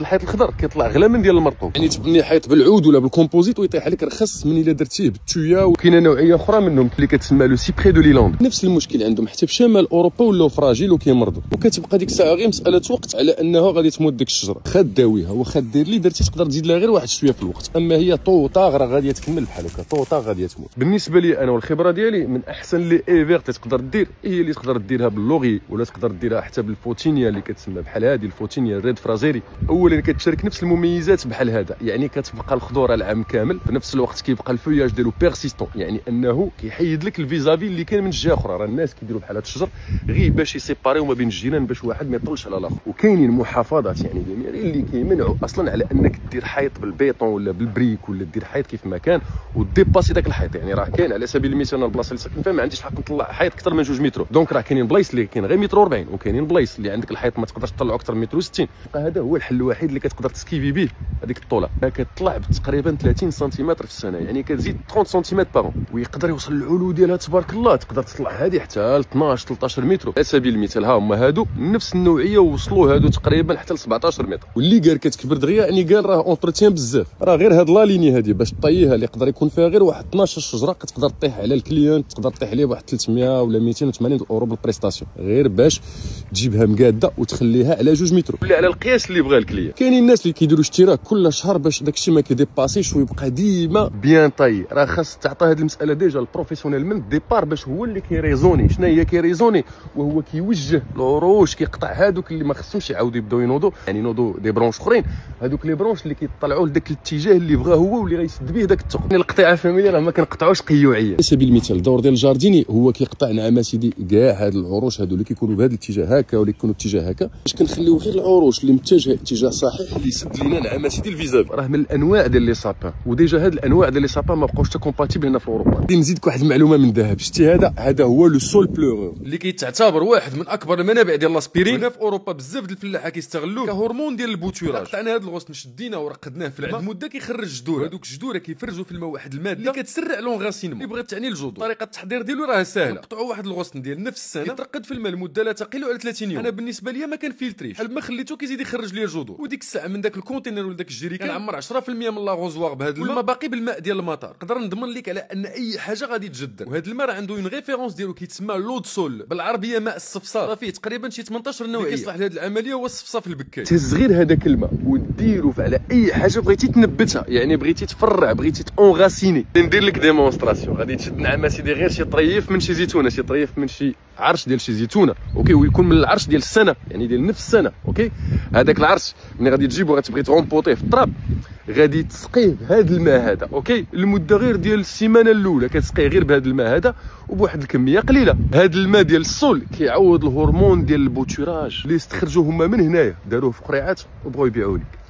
الحيط الخضر كيطلع غلا من ديال المرطوب، يعني تبني حيط بالعود ولا بالكومبوزيت ويطيح عليك رخص من الا درتيه بالتويا. وكاينه نوعيه اخرى منهم اللي كتسمى لو سيبري دو ليلاند، نفس المشكل عندهم حتى في شمال اوروبا ولاو فراجيل وكيمرضوا، وكتبقى ديك الساعه غير مساله وقت على انها غادي تموت ديك الشجره. خا داويها واخا دير اللي درتي تقدر تزيد لها غير واحد شويه في الوقت، اما هي طوطا راه غاديه تكمل بحال هكا، طوطا غاديه تموت. بالنسبه لي انا والخبره ديالي من احسن لي ايفيرت اللي تقدر دير هي اللي تقدر ديرها باللوغي، ولا تقدر ديرها حتى بالفوتينيا اللي كتسمى بحال هذه الفوتينيا ريد فرازيري. اولا كتشارك نفس المميزات بحال هذا، يعني كتبقى الخضوره العام كامل، في نفس الوقت كيبقى الفوياج ديالو بيرسيستون، يعني انه كيحيد لك الفيزافي اللي كاين من جهه اخرى. راه الناس كيديروا بحال هذا الشجر غير باش يسيباريو ما بين الجيران باش واحد ما يطلش على الاخر. وكاينين محافظات يعني جميله اللي كيمنعوا اصلا على انك دير حيط بالبيطون ولا بالبريك ولا دير حيط كيف ما كان وديباسي داك الحيط. يعني راه كاين على سبيل المثال البلاصه اللي ساكن فيها ما عنديش الحق نطلع حيط اكثر من 2 متر، دونك راه كاينين بلايص اللي كاين غير متر و40، وكاينين بلايص اللي عندك الحيط ما تقدرش تطلعو اكثر من متر و60. هذا هو الحل الوحيد اللي كتقدر تسكيفي به هذيك الطوله. كتطلع تقريبا 30 سنتيمتر في السنه، يعني كتزيد 30 سنتيمتر باغون، ويقدر يوصل العلو ديالها تبارك الله تقدر تطلع هذه حتى 12 13 متر على سبيل المثال. ها هما هادو نفس النوعيه وصلوا هادو تقريبا حتى ل 17 متر، واللي قال كتكبر دغيا يعني قال راه اونتروتيان بزاف. راه غير هاد لا ليني هادي باش طيها اللي يقدر يكون فيها غير واحد 12 شجره كتقدر طيح على الكليونت، تقدر طيح عليه واحد 300 ولا 280 اورو بالبريستاسيون، غير باش تجيبها مقاده وتخليها على 2 متر ولا على القياس اللي بغى الكليان. كاينين الناس اللي كيديروا اشتراك كل شهر باش داكشي ما كيديباسيش ويبقى ديما بيان طاي. راه خاص تعطى هذه المساله ديجا البروفيسيونيل من الديبار باش هو اللي كيريزوني. شنو هي كيريزوني؟ وهو كيوجه العروش، كيقطع هذوك اللي ما خصهمش يعاودوا يبداو ينوضوا، يعني ينوضوا دي برونش اخرين، هذوك لي برونش اللي كيطلعوا لذاك الاتجاه اللي بغاه هو واللي غيسد به داك الثقب. القطيعه فاميليا راه ما كنقطعوش قيوعيه. على سبيل المثال الدور ديال الجارديني هو كيقطع نعم سيدي كاع هاد العروش هادو اللي كيكونوا بهذا الاتجاه هكا ولا كيكونوا اتجاه هكا، باش كنخليو غير العروش اللي متجهه اتجاه صحيح اللي يسد لينا نعم سيدي الفيزاف. راه من الانواع ديال لي سابان، وديجا هاد الانواع ديال لي سابان ما بقاوش كومباتيبل هنا في اوروبا. غادي نزيدك واحد المعلومه من ذهب، شتي هذا هو لو سول بلورور اللي كيتعتبر واحد من اكبر المنابع ديال لاسبيرين. هنا في اوروبا بزاف ديال الفلاحه كيستغلوه كهرمون ديال البوتوراج. قطعنا هذا الغصن شديناه ورقدناه في العلبه مده كيخرج جذور، هذوك الجذور كيفرزوا في الماء واحد الماده اللي كتسرع لونغاسينمون اللي بغات تعني الجذور. طريقه التحضير ديالو راه ساهله، نقطعوا واحد الغصن ديال نفس السنه يترقد في الماء لمده لا تقل على 30 يوم. انا بالنسبه لي ما كنفلتريش، بحال ما خليته كيزيد يخرج لي الجذور، وديك الساعه من داك الكونتينر ولا داك الجيريكان كنعمر 10% من لاغوزواغ بهذا الماء والما باقي بالماء ديال المطار. نقدر نضمن لك على ان اي حاجه غادي تجدد. وهذا الماء راه عنده اون ريفيرونس ديالو كيتسمى لود سول، بالعربيه ماء الصفصاف. راه فيه تقريبا شي 18 نوعيه كيصلح لهذه العمليه، هو الصفصاف البكاي. تهز غير هذاك الماء وديرو على اي حاجه بغيتي تنبتها، يعني بغيتي تفرع بغيتي تونغاسيني. ندير لك ديمونستراسيون، غادي تشد نعم سيدي غير شي طريف من شي زيتونه، شي طريف من شي عرش ديال شي زيتونه، اوكي، ويكون من العرش ديال السنه، يعني ديال نفس السنه، اوكي. هذاك العرش ملي غادي تجيبو غتبغي تغومبوطيه في التراب، غادي تسقيه بهذا الماء هذا، اوكي، لمده غير ديال السيمانه الاولى كتسقيه غير بهذا الماء هذا وبواحد الكميه قليله. هذا الماء ديال السول كيعوض الهرمون ديال البوتوراج اللي استخرجوه هما من هنايا، داروه في قريعات وبغاو يبيعوه لك.